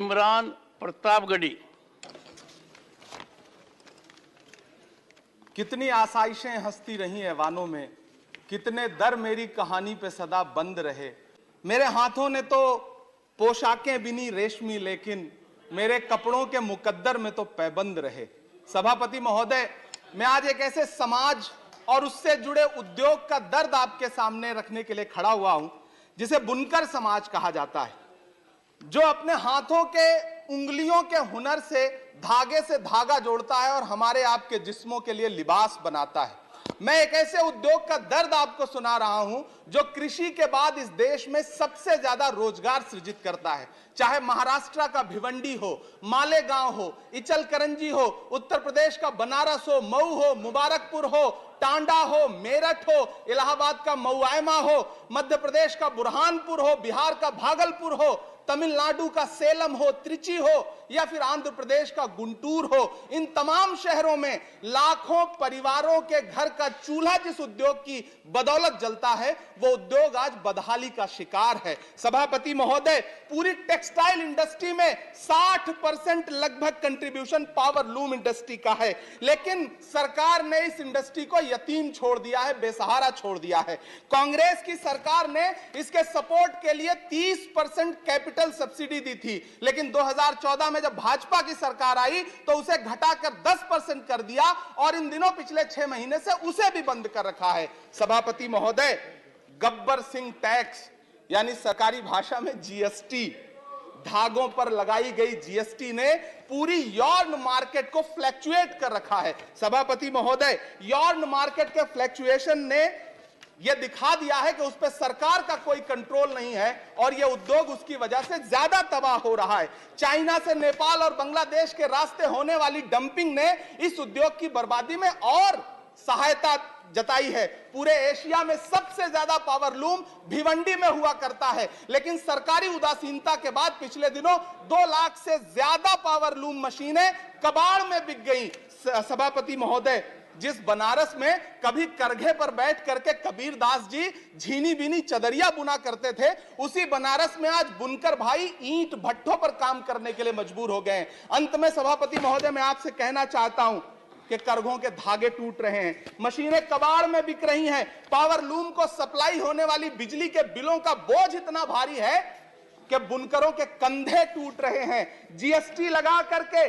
इमरान प्रतापगढ़ी। कितनी आसाइशें हंसती रही ऐवानों में, कितने दर मेरी कहानी पे सदा बंद रहे। मेरे हाथों ने तो पोशाकें बिनी रेशमी, लेकिन मेरे कपड़ों के मुकद्दर में तो पैबंद रहे। सभापति महोदय, मैं आज एक ऐसे समाज और उससे जुड़े उद्योग का दर्द आपके सामने रखने के लिए खड़ा हुआ हूं जिसे बुनकर समाज कहा जाता है, जो अपने हाथों के उंगलियों के हुनर से धागे से धागा जोड़ता है और हमारे आपके जिस्मों के लिए लिबास बनाता है। मैं एक ऐसे उद्योग का दर्द आपको सुना रहा हूं जो कृषि के बाद इस देश में सबसे ज्यादा रोजगार सृजित करता है। चाहे महाराष्ट्र का भिवंडी हो, मालेगांव हो, इचलकरंजी हो, उत्तर प्रदेश का बनारस हो, मऊ हो, मुबारकपुर हो, टांडा हो, मेरठ हो, इलाहाबाद का मऊआयमा हो, मध्य प्रदेश का बुरहानपुर हो, बिहार का भागलपुर हो, तमिलनाडु का सेलम हो, त्रिची हो, या फिर आंध्र प्रदेश का गुंटूर हो, इन तमाम शहरों में लाखों परिवारों के घर का चूल्हा जिस उद्योग की बदौलत जलता है, वो उद्योग आज बदहाली का शिकार है। सभापति महोदय, पूरी टेक्सटाइल इंडस्ट्री में 60% लगभग कंट्रीब्यूशन पावर लूम इंडस्ट्री का है, लेकिन सरकार ने इस इंडस्ट्री को यतीम छोड़ दिया है, बेसहारा छोड़ दिया है। कांग्रेस की सरकार ने इसके सपोर्ट के लिए 30% कैपिटल सब्सिडी दी थी, लेकिन 2014 में जब भाजपा की सरकार आई तो उसे घटाकर 10% कर दिया और इन दिनों पिछले 6 महीने से उसे भी बंद कर रखा है। सभापति महोदय, गब्बर सिंह टैक्स यानी सरकारी भाषा में जीएसटी, धागों पर लगाई गई जीएसटी ने पूरी यॉर्न मार्केट को फ्लैक्चुएट कर रखा है। सभापति महोदय, यॉर्न मार्केट के फ्लैक्चुएशन ने यह दिखा दिया है कि उस पर सरकार का कोई कंट्रोल नहीं है और यह उद्योग उसकी वजह से ज्यादा तबाह हो रहा है। चाइना से नेपाल और बांग्लादेश के रास्ते होने वाली डंपिंग ने इस उद्योग की बर्बादी में और सहायता जताई है। पूरे एशिया में सबसे ज्यादा पावरलूम भिवंडी में हुआ करता है, लेकिन सरकारी उदासीनता के बाद पिछले दिनों 2 लाख से ज्यादा पावरलूम मशीनें कबाड़ में बिक गई। सभापति महोदय, जिस बनारस में कभी करघे पर बैठ करके कबीर दास जी झीनी बीनी चदरिया बुना करते थे, उसी बनारस में आज बुनकर भाई ईंट भट्ठों पर काम करने के लिए मजबूर हो गए। अंत में सभापति महोदय, मैं आपसे कहना चाहता हूं कि करघों के धागे टूट रहे हैं, मशीनें कबाड़ में बिक रही हैं, पावर लूम को सप्लाई होने वाली बिजली के बिलों का बोझ इतना भारी है कि बुनकरों के कंधे टूट रहे हैं। जीएसटी लगा करके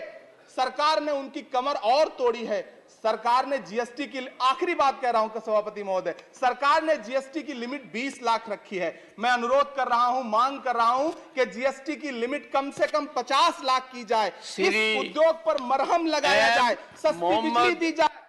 सरकार ने उनकी कमर और तोड़ी है। सरकार ने जीएसटी की, आखिरी बात कह रहा हूं सभापति महोदय, सरकार ने जीएसटी की लिमिट 20 लाख रखी है। मैं अनुरोध कर रहा हूं, मांग कर रहा हूं कि जीएसटी की लिमिट कम से कम 50 लाख की जाए, इस उद्योग पर मरहम लगाया जाए, सस्ती बिजली दी जाए।